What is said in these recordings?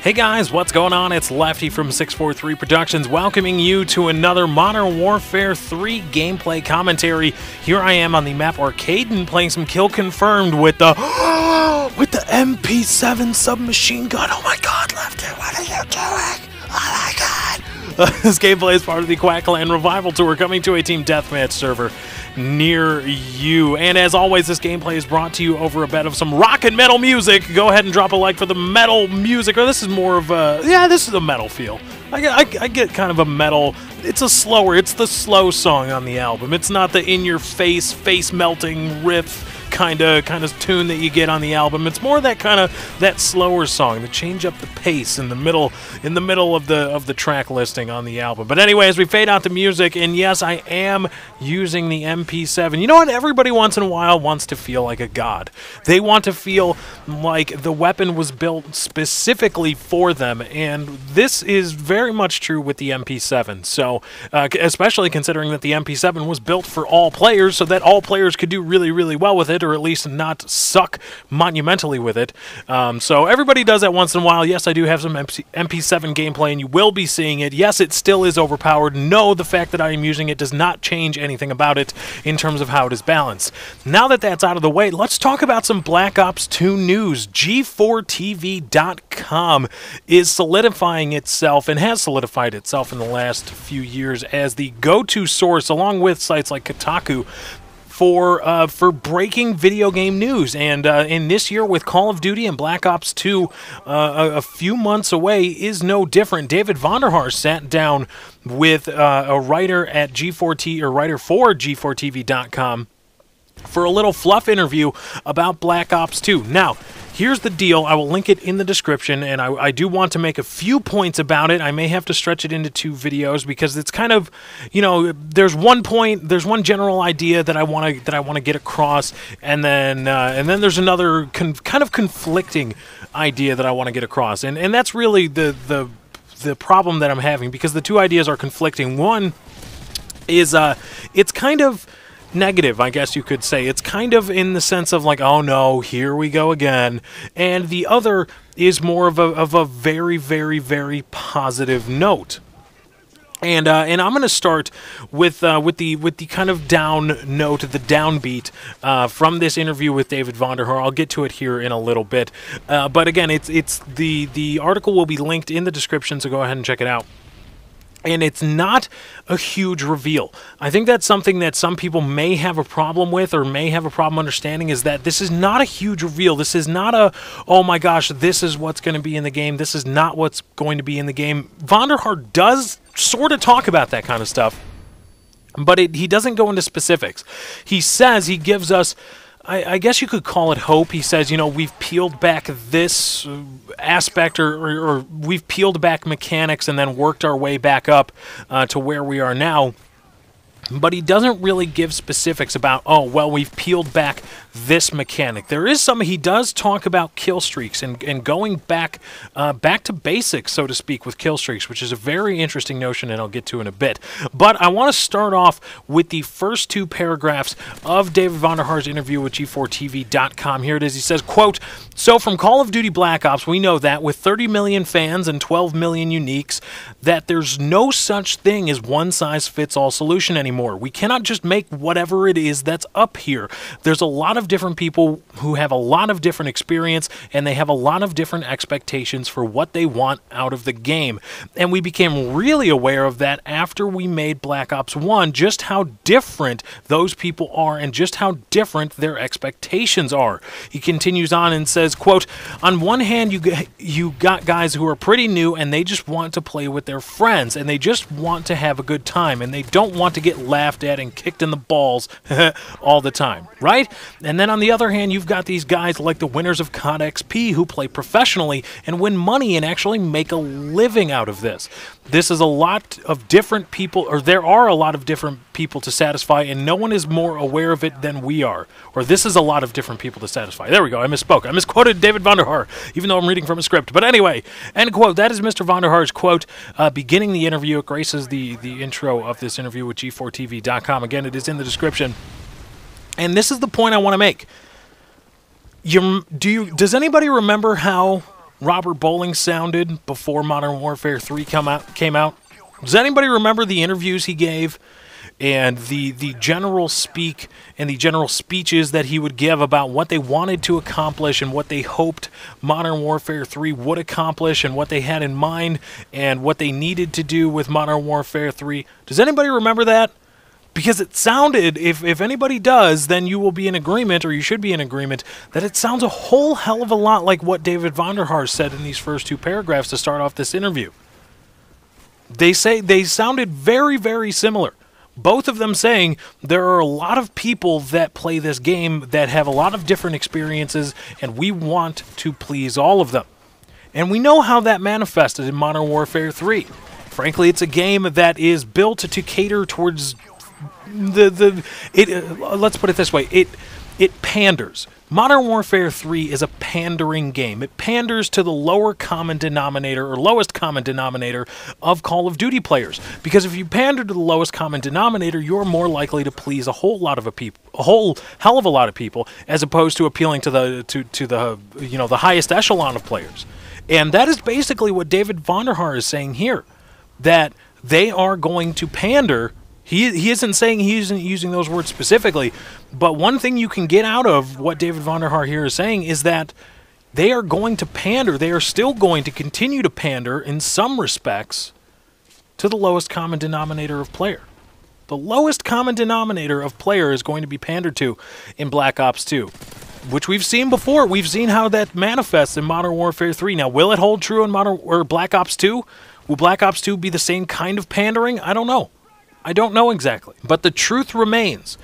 Hey guys, what's going on? It's Lefty from 643 Productions welcoming you to another Modern Warfare 3 gameplay commentary. Here I am on the map Arcaden playing some Kill Confirmed with the MP7 submachine gun. Oh my god, Lefty, what are you doing? Oh my god. This gameplay is part of the Quackland Revival Tour coming to a Team Deathmatch server near you. And as always, this gameplay is brought to you over a bed of some rock and metal music. Go ahead and drop a like for the metal music. Or this is more of a, yeah, this is a metal feel. I get kind of a metal, it's the slow song on the album. It's not the in-your-face, face-melting riff kind of tune that you get on the album. It's more that slower song to change up the pace in the middle of the track listing on the album. But anyway, as we fade out the music, and yes, I am using the MP7. You know what? Everybody once in a while wants to feel like a god. They want to feel like the weapon was built specifically for them, and this is very much true with the MP7. So, especially considering that the MP7 was built for all players, so that all players could do really, really well with it, or at least not suck monumentally with it. So everybody does that once in a while. Yes, I do have some MP7 gameplay, and you will be seeing it. Yes, it still is overpowered. No, the fact that I am using it does not change anything about it in terms of how it is balanced. Now that that's out of the way, let's talk about some Black Ops 2 news. G4TV.com is solidifying itself, and has solidified itself in the last few years, as the go-to source, along with sites like Kotaku, for breaking video game news. And in this year, with Call of Duty and Black Ops 2 a few months away, is no different. David Vonderhaar sat down with a writer at G4T, or writer for G4TV.com, for a little fluff interview about Black Ops 2. Now, here's the deal. I will link it in the description, and I do want to make a few points about it. I may have to stretch it into 2 videos because it's kind of, you know, there's one general idea that I want to get across, and then there's another kind of conflicting idea that I want to get across, and that's really the problem that I'm having, because the 2 ideas are conflicting. One is it's kind of negative, I guess you could say. It's kind of in the sense of like, oh no, here we go again. And the other is more of a very, very, very positive note. And I'm going to start with the kind of down note, the downbeat from this interview with David Vonderhaar. I'll get to it here in a little bit. But again, it's the article will be linked in the description, so go ahead and check it out. And it's not a huge reveal. I think that's something that some people may have a problem with, or may have a problem understanding, is that this is not a huge reveal. This is not a, oh my gosh, this is what's going to be in the game. This is not what's going to be in the game. Vonderhaar does sort of talk about that kind of stuff, but he doesn't go into specifics. He says, he gives us, I guess you could call it hope. He says, you know, we've peeled back this aspect, or we've peeled back mechanics and then worked our way back up to where we are now. But he doesn't really give specifics about, oh, well, we've peeled back this mechanic. There is some, he does talk about kill streaks and going back to basics, so to speak, with kill streaks, which is a very interesting notion, and I'll get to in a bit. But I want to start off with the first 2 paragraphs of David Vonderhaar's interview with G4TV.com. Here it is. He says, quote, "So from Call of Duty Black Ops, we know that with 30 million fans and 12 million uniques, that there's no such thing as one-size-fits-all solution anymore. We cannot just make whatever it is that's up here. There's a lot of different people who have a lot of different experience, and they have a lot of different expectations for what they want out of the game. And we became really aware of that after we made Black Ops 1, just how different those people are and just how different their expectations are." He continues on and says, quote, "On one hand, you got guys who are pretty new, and they just want to play with their friends, and they just want to have a good time, and they don't want to get laughed at and kicked in the balls all the time, right? And then on the other hand, you've got these guys like the winners of COD XP who play professionally and win money and actually make a living out of this. This is a lot of different people, or there are a lot of different people to satisfy, and no one is more aware of it than we are. Or this is a lot of different people to satisfy." There we go. I misspoke. I misquoted David Vonderhaar, even though I'm reading from a script. But anyway, end quote. That is Mr. Vonderhaar's quote beginning the interview. It graces the intro of this interview with G4TV.com. Again, it is in the description. And this is the point I want to make. Does anybody remember how Robert Bowling sounded before Modern Warfare 3 came out. Does anybody remember the interviews he gave and the general speak and the general speeches that he would give about what they wanted to accomplish and what they hoped Modern Warfare 3 would accomplish and what they had in mind and what they needed to do with Modern Warfare 3? Does anybody remember that? Because it sounded, if anybody does, then you will be in agreement, or you should be in agreement, that it sounds a whole hell of a lot like what David Vonderhaar said in these first 2 paragraphs to start off this interview. They sounded very, very similar. Both of them saying there are a lot of people that play this game that have a lot of different experiences, and we want to please all of them. And we know how that manifested in Modern Warfare 3. Frankly, it's a game that is built to cater towards let's put it this way, it panders. Modern Warfare 3 is a pandering game. It panders to the lower common denominator, or lowest common denominator, of Call of Duty players. Because if you pander to the lowest common denominator, you're more likely to please a whole hell of a lot of people, as opposed to appealing to the highest echelon of players. And that is basically what David Vonderhaar is saying here, that they are going to pander. He isn't saying, he isn't using those words specifically, but one thing you can get out of what David Vonderhaar here is saying is that they are going to pander, they are still going to continue to pander in some respects to the lowest common denominator of player. The lowest common denominator of player is going to be pandered to in Black Ops 2, which we've seen before. We've seen how that manifests in Modern Warfare 3. Now, will it hold true in Black Ops 2? Will Black Ops 2 be the same kind of pandering? I don't know. I don't know exactly. But the truth remains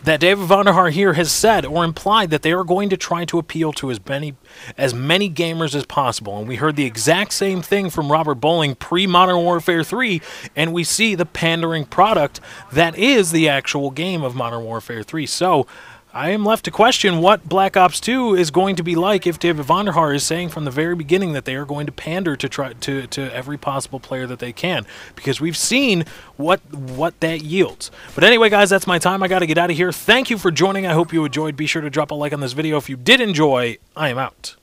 that David Vonderhaar here has said or implied that they are going to try to appeal to as many gamers as possible. And we heard the exact same thing from Robert Bowling pre-Modern Warfare 3, and we see the pandering product that is the actual game of Modern Warfare 3. So I am left to question what Black Ops 2 is going to be like if David Vonderhaar is saying from the very beginning that they are going to pander to every possible player that they can, because we've seen what that yields. But anyway, guys, that's my time. I got to get out of here. Thank you for joining. I hope you enjoyed. Be sure to drop a like on this video if you did enjoy. I am out.